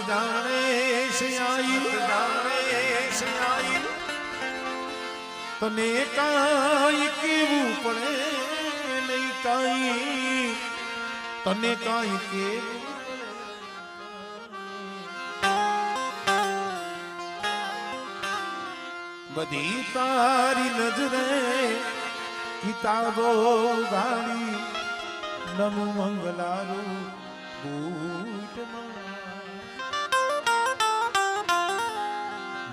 જાણે શ્યાઈ તને કાંઈ કેવું પડે નહીં કાંઈ તને કાંઈ કેવું બધી તારી નજરે કિતાબો ગાડી નમો મંગલારું બૂટમાં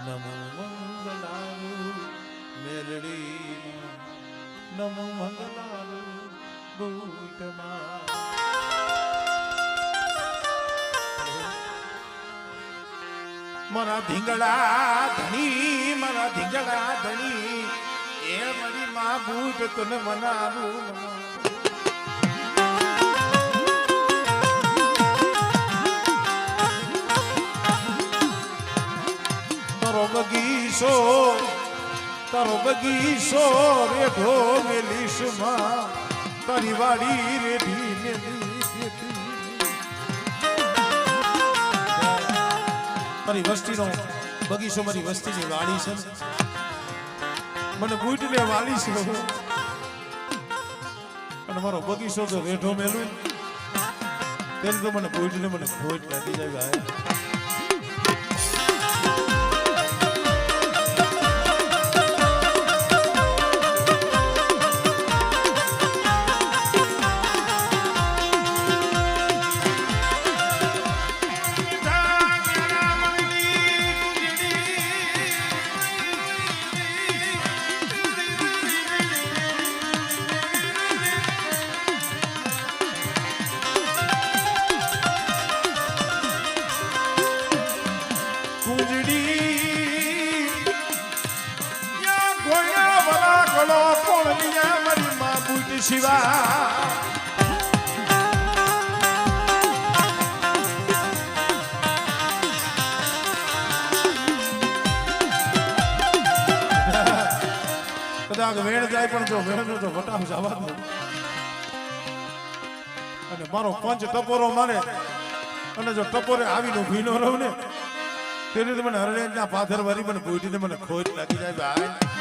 નમો મંગલારું મેલડીમાં નમો મંગલારું બૂટમાં મારા ધીંગડા ધણી મારા ધીંગડા ધણી એ મારી માં બૂટ તને મનાવું તારો બગીચો રેઢો મેલીશમાં તારી વાડી રેઢી ને મારી વસ્તીનો બગીચો મારી વસ્તીની વાડી છે મને બૂટને વાલી છે અને મારો બગીચો તો રેઢો મેલું તેમ તો મને બૂટને મને ખોટ લાગી જાય ભાઈ શિવા કદાચ વેણ જાય પણ જો વેણ તો વટાવ જવા દો અને મારો પંચ ટપોરો મારે અને જો ટપોરે આવીને ભીનો રહું ને તેની મને હરણેજના પાથર વારી મને બૂટીને મને ખોટ લાગી જાય ભાઈ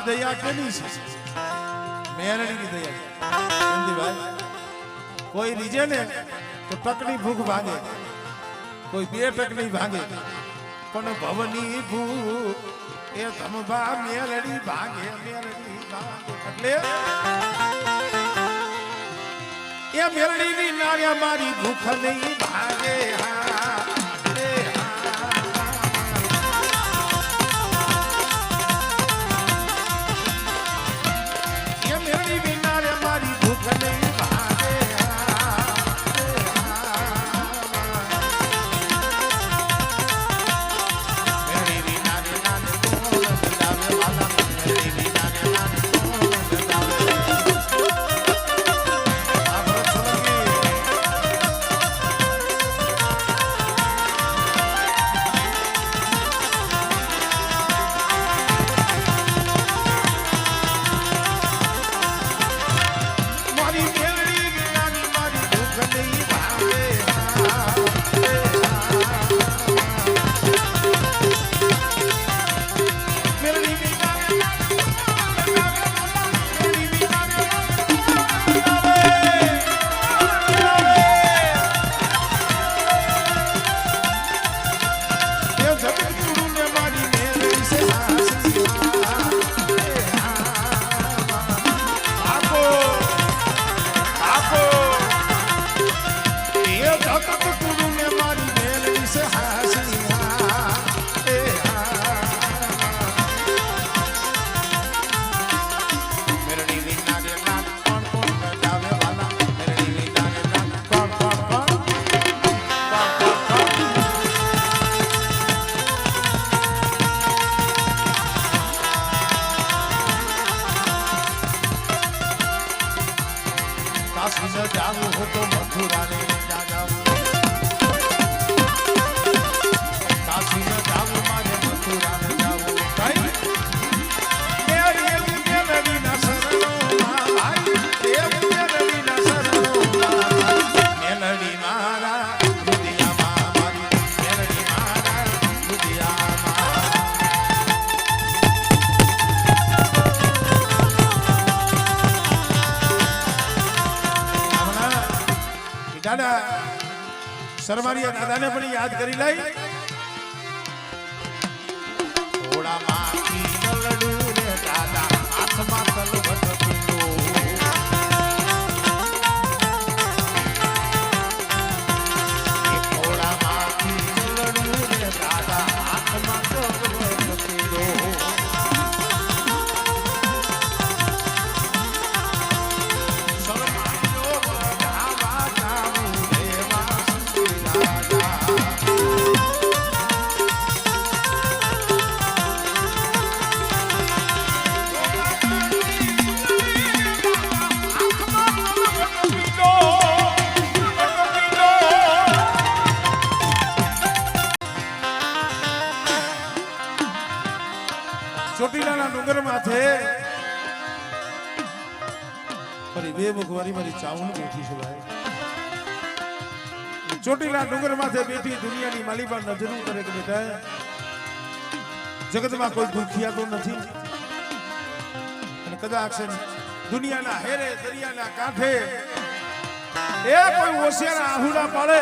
દયા કેની છે મેરણીની દયા સમજી ભાઈ કોઈ રીજે ને તો ટકની ભૂખ ભાગે કોઈ બે ટકની ભાગે પણ ભવની ભૂખ એ ધમભા મેરણી ભાગે એટલે એ મેરણીની નાર્યા મારી ભૂખ નહીં ભાગે હા ન જાવું હો તો મથુરા રે જા જાવું કાશી ન જાવું મારે મથુરા ને જાવું ભાઈ મેરી મેરી ના શરણોમાં ભાઈ દેવ મેરી ના શરણોમાં મેલડી મારા રુદિયામાં મારી મેલડી મારા રુદિયામાં દાદા સરમારિયા દાદાને પણ યાદ કરી લઈ થોડા માખી લડું રે દાદા હાથમાં તલવટ પીડો થોડા માખી લડું રે દાદા હાથમાં તલવટ પીડો ચોટીલાના ડુંગર માથે ફરી બે મુખવારી મારી ચાવણ બેઠી છે ભાઈ ચોટીલા ડુંગર માથે બેઠી દુનિયાની માલિકા નજરું કરે કે બેટા જગતમાં કોઈ દુખિયા તો નથી અને કદાચ દુનિયાના હેરે દરિયાના કાંઠે એ કોઈ હોશિયાર આહુડા પાડે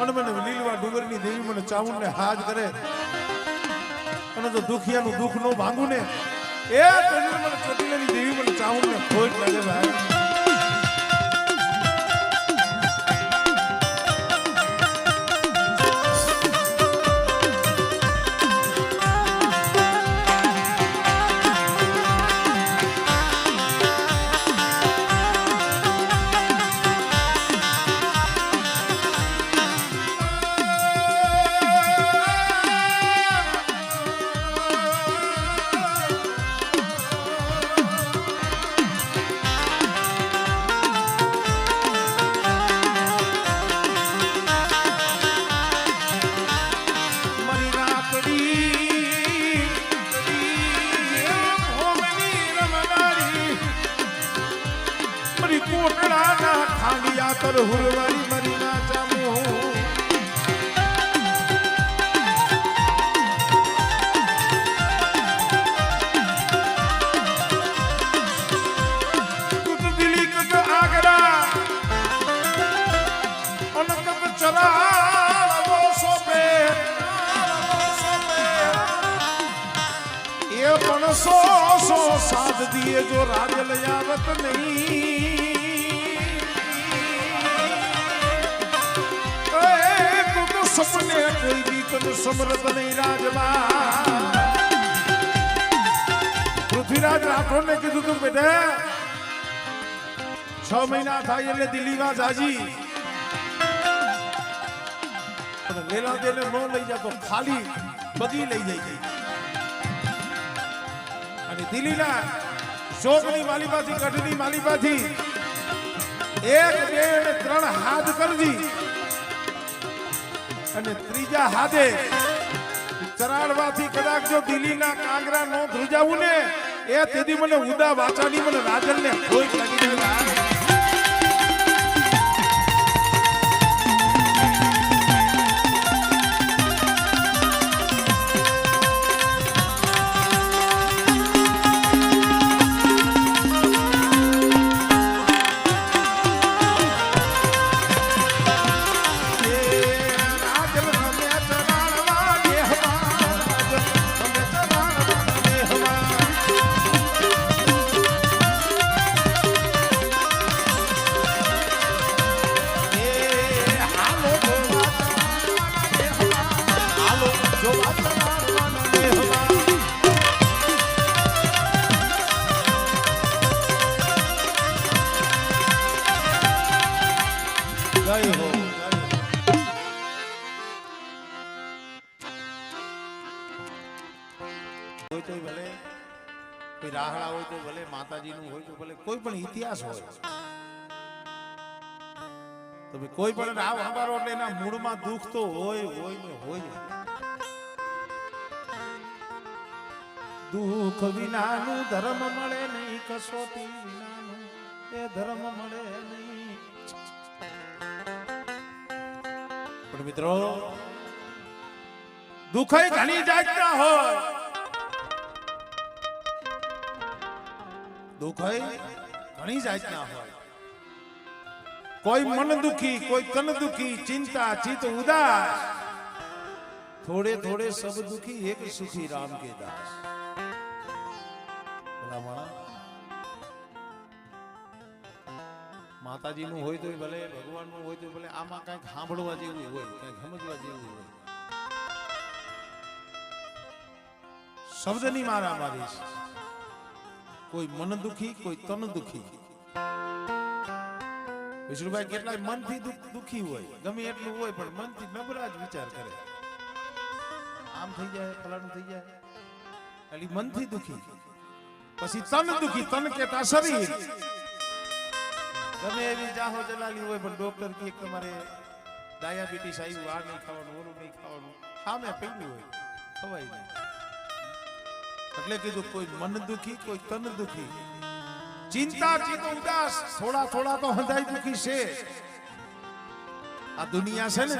અને મને લીલવા ડુંગરની દેવી મને ચાવણને હાજ કરે અને તો દુખિયાનું દુઃખ નો ભાંગું ને એ મને ચોટીલાની દેવી મને ચાહું ને ખોટ લાગે ભાઈ तर हुरवारी मरी ना जामो कुछ दिल्ली कुछ आगरा अनकत चला वो सोपे ये पण सो साथ दिए जो राज लयावत नहीं सपने कोई भी तन समृद्ध नहीं राजमा पृथ्वीराज राठौर ने कीधु तुम बेटे 6 महीना था એટલે દિલ્હીમાં જાજી લેલા દેને નો લઈ જાતો ખાલી બધી લઈ જાય અને દિલ્હીના શોકની માલિકાથી કઢની માલિકાથી 1 2 3 હાથ કરજી અને ત્રીજા હાથે ચરાડવાથી કદાચ જો દિલ્હીના કાંગરા નો ધ્રુજાવું ને એ તેથી મને ઉદા વાચાની મને રાજન ને કોઈ લાગી જાય હોય તો ભલે કોઈ રાહડા હોય તો ભલે માતાજીનું હોય તો ભલે કોઈ પણ ઇતિહાસ હોય તો ભાઈ કોઈ પણ રાવ હંભારો એટલે એના મૂળમાં દુઃખ તો હોય ને હોય. દુઃખ વિનાનું ધર્મ મળે નહીં, કસોટી વિનાનું એ ધર્મ મળે નહીં. પણ મિત્રો દુઃખ ઘણી જાતના હોય, દુઃખ ઘણી જાતના હોય. કોઈ મન દુખી, કોઈ તન દુખી, ચિંતા ચિત ઉદાસ, થોડે થોડે સબ દુખી એક સુખી રામ કે દાસ. માતાજી નું હોય તો ભલે, ભગવાન નું હોય તો ભલે, આમાં કઈક સાંભળવા જેવું હોય, કઈક સમજવા જેવું હોય. શબ્દની મારા મારી છે. કોઈ મન દુખી, કોઈ તન દુખી. વિષ્ણુભાઈ કેટલાય મનથી દુખી હોય, ગમે એટલું હોય, પણ મનથી નબળા જ વિચાર કરે. આમ થઈ જાય, ફલાણું થઈ જાય, એટલે મનથી દુખી. પછી તન દુખી, તન કેતા શરીર. ગમે એવી જાહો જલાલી હોય, પણ ડોક્ટર કે તમારે ડાયાબિટીસ આવ્યું, આ નહીં ખાવાનું, ઓલું નહીં ખાવાનું, સામે પડ્યું હોય, ખવાય નહીં. એટલે કીધું કોઈ મન દુખી, કોઈ તન દુખી, ચિંતા ચિત ઉદાસ, થોડા થોડા તો હંધાઈ દુખી છે. આ દુનિયા છે ને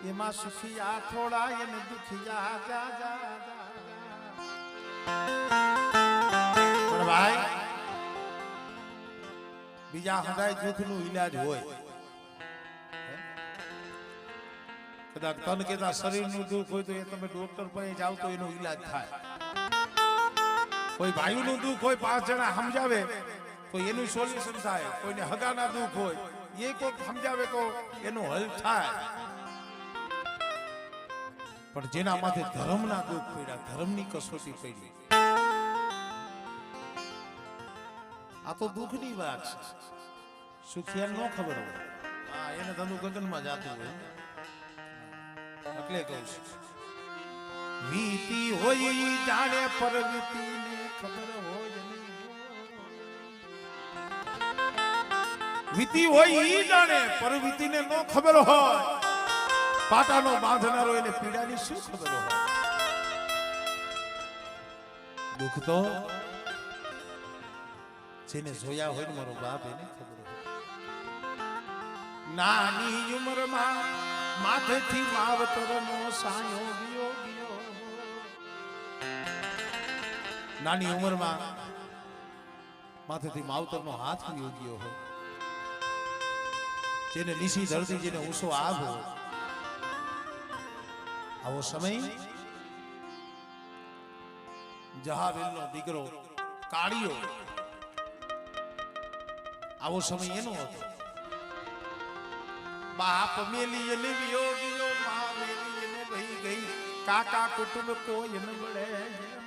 એમાં સુખી આ થોડા, એને દુખી જા જા જા. પણ ભાઈ બીજા હંધાઈ દુઃખનું ઈલાજ હોય. કદાચ તન કેતા શરીરનું દુઃખ હોય તો એ તમે ડોક્ટર પાસે જાવ તો એનો ઈલાજ થાય. કોઈ ભાઈનું દુઃખ હોય, 5 જણા સમજાવે તો એનું સોલ્યુશન થાય. કોઈને હગાના દુઃખ હોય, એ કોઈ સમજાવે તો એનો હલ થાય. પણ જેના માથે ધર્મના દુઃખ પડ્યા, ધર્મની કસોટી પડી, આ તો દુઃખની વાત છે. સુખિયાર નો ખબર હોય, હા, એને ધનુ ગગનમાં જાતું હોય. એટલે કહું છું, વીતી હોય જાણે પરવીતીને ખબર હોય નહીં. વીતી હોય ઈ જાણે, પરવીતીને નો ખબર હોય. પાટાનો બાંધનારો એને પીડાની શું ખબર હોય. દુઃખ તો જેને જોયા હોય ને મારો બાપ, એને ખબર હોય. નાની ઉંમરમાં માથેથી માવતરનો સાયો ગયો ગયો. નાની ઉંમરમાં માથેથી માવતરનો હાથ ગયો ગયો હોય. જેને નીસી ધરતી, જેને ઊંચો આગ હોય, આવો સમય જહાબેલનો દીકરો કાળિયો, આવો સમય એનો હતો. બાપ મેલી એને વિયોગીઓ, મા મેલી એને વહી ગઈ. કાકા કુટુંબ કોઈ ન મળે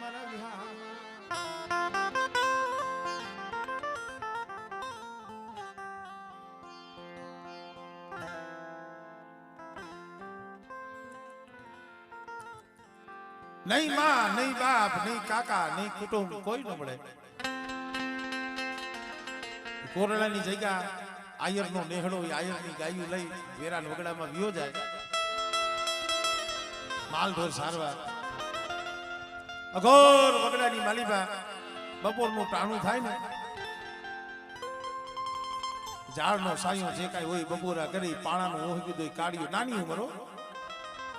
મારા વિહાર. નહીં માં, નહીં બાપ, નહીં કાકા, નહીં કુટુંબ, કોઈ ન મળે. કોરડાની જગ્યા આયરનો નેહડો, આયરની ગાયું લઈ વેરાન વગડામાં વિયો જાય. માલઢોર સારવાર, અઘોર વગડાની માલીબા બપોરનું ટાણું થાય ને, ઝાડનો સાયો જે કાંઈ હોય બપોરા કરી, પાણાનું ઓહી દો. કાળિયો નાની ઉંમરો,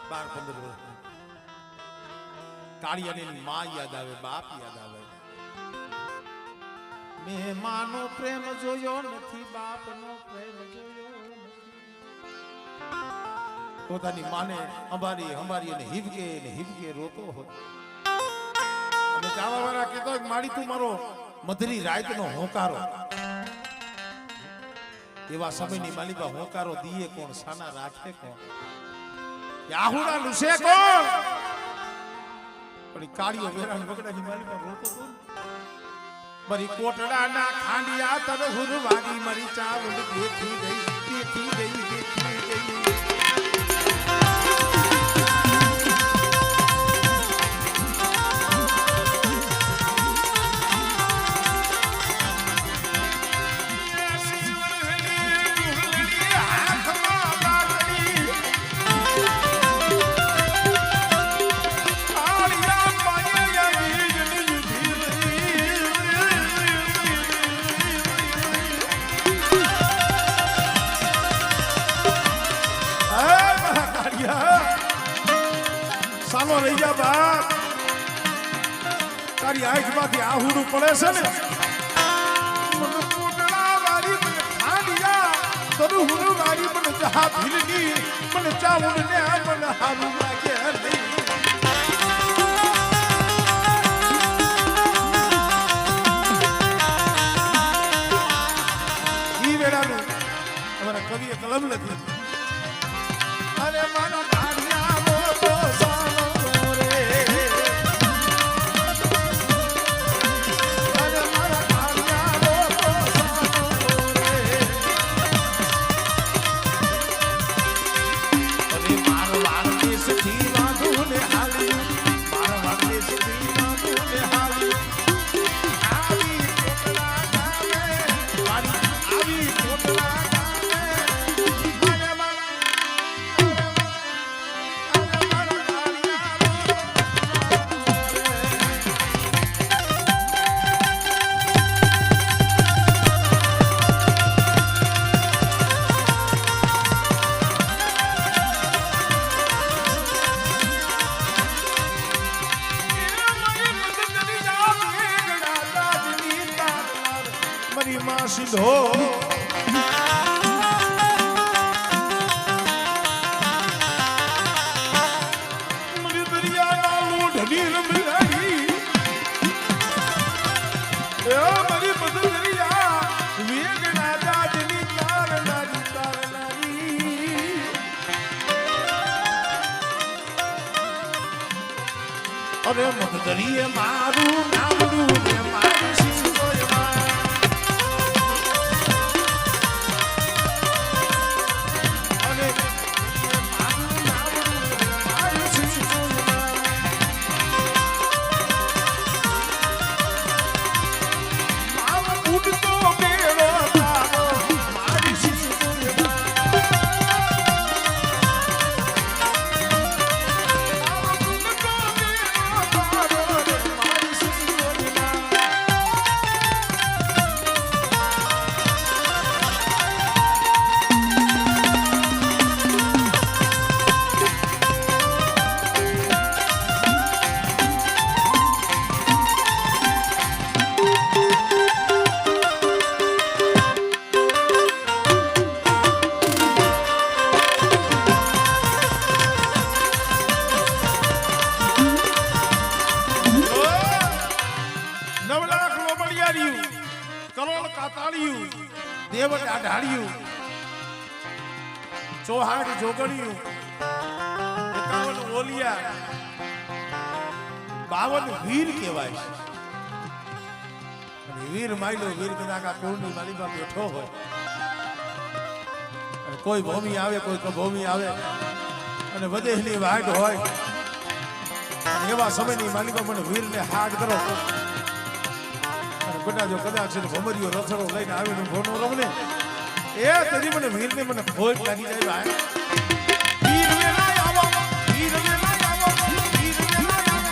12-15 વર્ષ. કાળિયાની માં યાદ આવે, બાપ યાદ આવે. મહેમાનો પ્રેમ જોયો નથી, બાપનો પ્રેમ જોયો નથી. પોતાની માને અંબારી અંબારી અને હિબકે રોતો હોય. અને ચાવાવાળા કહેતો માડી તું મારો મધરી રાતનો હોંકારો. એવા સમયની માલિકા હોંકારો દીએ કોણ, સાના રાખે કોણ, આહુડા લુસે કોણ. પણ કાળિયો વેરાણ વગડાની માલિકા રોતો કોણ. મરી કોટડાના ખાંડિયા તર હુરવાડી, મરી ચાવલ દેખી ગઈ, દેખી ગઈ, દેખી ગઈ. તારી આંખમાંથી આહુડું પડે છે ને મને કોટડા વાળી મને ખાડિયા તરું હુડું વાળી મને જહા ભીલની મને ચાવણ ને મને હારું લાગે નહીં ઈ વેળાનું અમારા કવિએ કલમ લખી અરે મારા ખાડિયા મોટો સોનો રે સીધો મને દરિયાના લોઢની રમલાઈ એ મારી બદરિયા વેગના દાદની તારનારી અરે મગદરીએ મારું નામડું ને મારી સીધો દેવટ આઢાળ્યું ચોહાડ જોગણ્યું 51 ઓલિયા 52 વીર કહેવાય અને વીર માયલો વીર કદાકા કુળની માલિકા બેઠો હોય અને કોઈ ભૂમિ આવે કોઈ કભૂમિ આવે અને વદેહની વાડ હોય અને એવા સમયની માલિકા મને વીરને હાડ કરો બેટા જો કદાચ ભમરીઓ રથડો લઈને આવીને ભોનો રમને એ તદી મને વીરને મને ખોટ લાગી જાય ભાઈ વીર વેલા આવો વીર વેલા આવો વીર વેલા આવો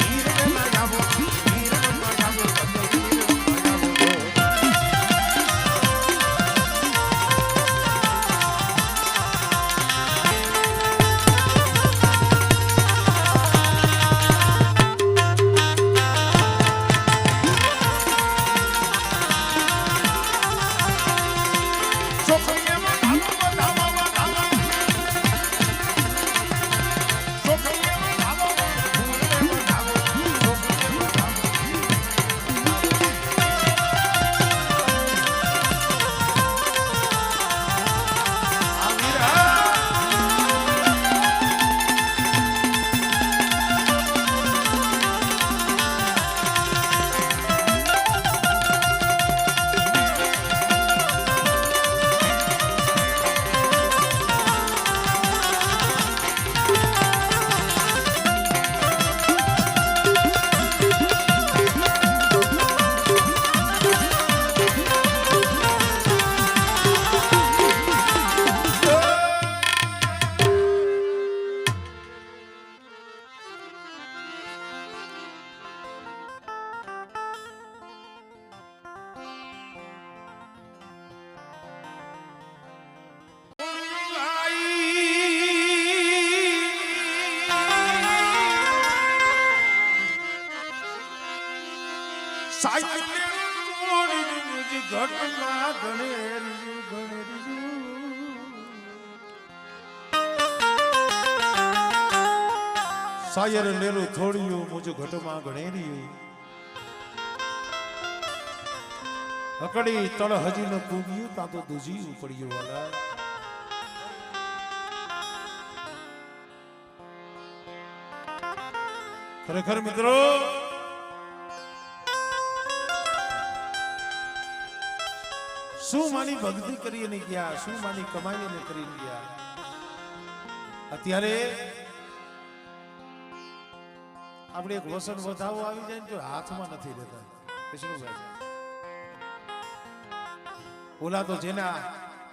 વીર વેલા આવો વીર વેલા આવો સાયલે મોડી ઘટના ગણેરી ગણેરી સાયર લેલું થોડિયું મુજ ઘટમાં ગણેરી અકડી તળ હજી ન પૂગ્યું તા તો દૂજી પડ્યું વાલા ખરેખર મિત્રો શું માની ભક્તિ કરીને ગયા શું માની કમાઈને કરીને ગયા અત્યારે આપણે એક વસન વધાવો આવી જાય ને તો હાથમાં નથી રહેતા કૃષ્ણભાઈ ઓલા તો જેના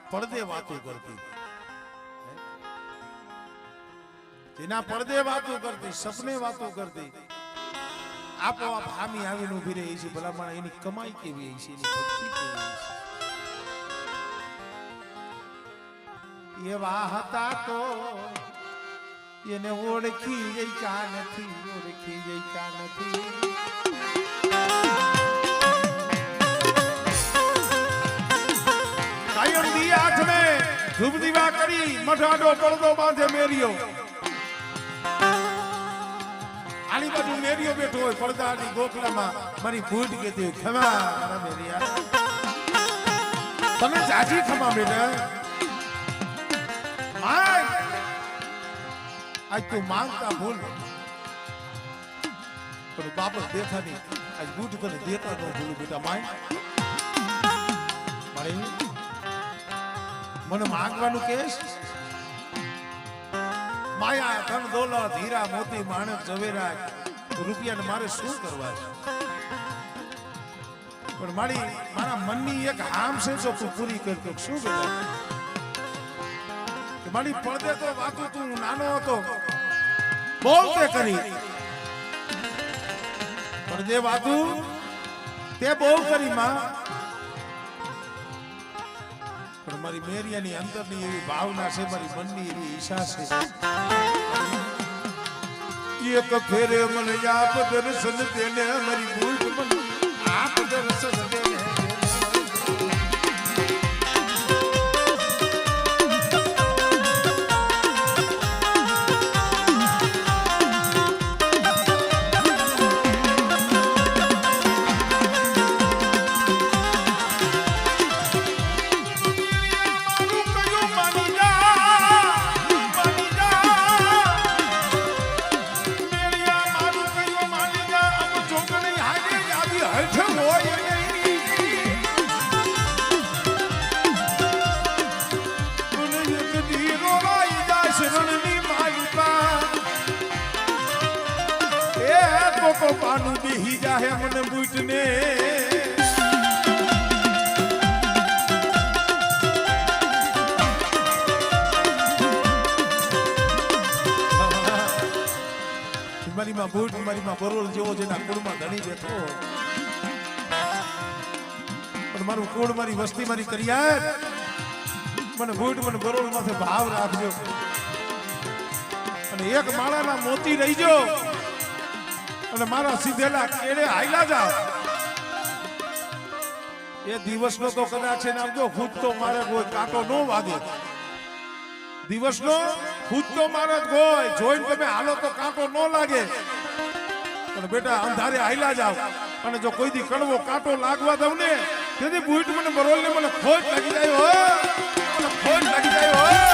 પડદે વાતો કરતી જેના પડદે વાતો કરતી સપને વાતો કરતી આપોઆપ હામી આવીને ઉભી રહી છે ભલામણ એની કમાઈ કેવી છે એની ભક્તિ કેવી છે એવા હતા તો એને ઓળખી જઈ કા નથી ઓળખી જઈ કા નથી કાયમ દી આઠ મે ધૂપ દીવા કરી મઠાડો પડદો બાંધે મેરિયો આલી બાજુ મેરિયો બેઠો હોય પડદાની ગોખલામાં મારી ભૂટ કેતી હોય ખમા મારા મેરિયા તમે જાજી ખમા બેટા આય આજ તું માંગતા ભૂલ પણ બાપ દેખા નહીં આજ બૂટ તને દેતા ન ભૂલું બેટા માય મારી મને માંગવાનું કેસ માયા ધન દોલત હીરા મોતી માણક ઝવેરાત રૂપિયાને મારે શું કરવા છે પણ મારા મનની એક હામ છે જો તું પૂરી કરતો શું બેટા કે મારી પડદે તો વાતું તું નાનો હતો બોલતે કરી પડદે વાતું તે બહુ કરી માં પણ મારી મેરિયાની અંદરની એવી ભાવના છે મારી મનની એવી ઈચ્છા છે એક ફેરે મને આપ દર્શન દેને મારી ભૂલ મને આપ દર્શન દેને તો પાનું બેહી જાહે મને બૂટને મારી માં બૂટ મારી માં બરોલ જેવો જેના કુળમાં ધણી બેઠો પણ મારું કુળ મારી વસ્તી મારી કરિયાત મને બૂટ મને બરોલ માથે ભાવ રાખજો અને એક માળાના મોતી રહીજો અને મારા સીધેલા કેડે હાઈલા જાવ એ દિવસનો તો કદાચ છે ને આમ જો ખુદ તો મારે કોઈ કાંટો ન વાગે દિવસનો ખુદ તો મારે જ હોય જોઈને તમે હાલો તો કાંટો ન લાગે પણ બેટા અંધારે હાઈલા જાવ અને જો કોઈ દી કડવો કાંટો લાગવા દઉં ને તેથી બૂટ મને બરોલ ને મને ખોટ લાગી જાય હો મને ખોટ લાગી જાય હો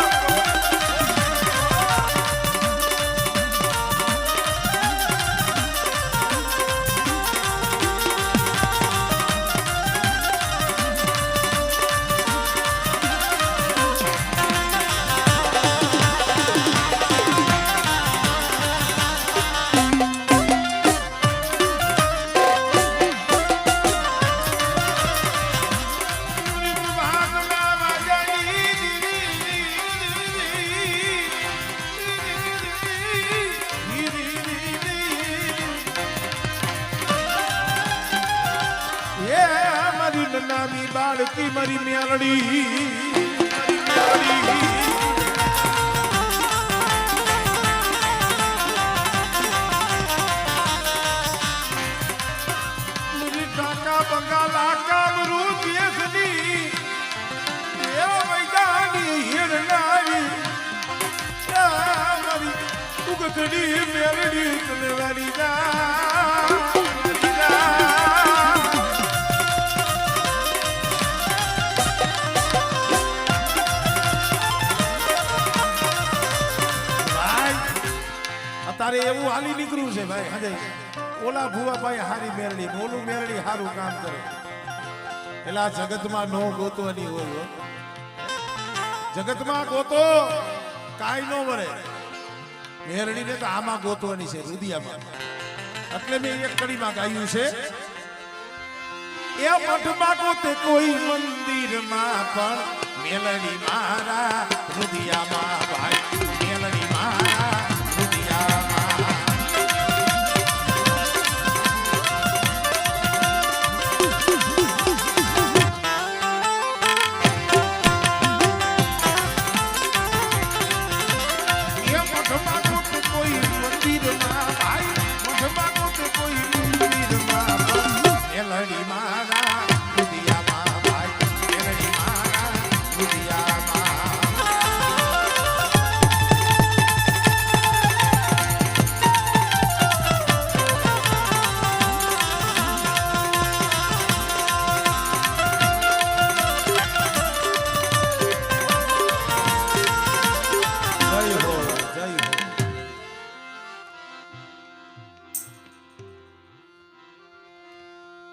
નામી બાળકી મારી મ્યાલડી મંગાલા કામરૂ દેશની એ વૈદાની હિરનારી મારી ઉગતડી મેલડી તલવારી તારે એવું હાલી નીકળ્યું છે ભાઈ હજે ઓલા ભુવા ભાઈ હારી મેરડી ઓલું મેરડી હારું કામ કરે પેલા જગતમાં નો ગોતવાની હોય જગતમાં ગોતો કાઈ નો વરે મેરડીને તો આમાં ગોતવાની છે રુદિયામાં એટલે મેં એક કડીમાં ગાયું છે એ મઠમાં ગોતે કોઈ મંદિરમાં પણ મેલડી મારા રુદિયામાં ભાઈ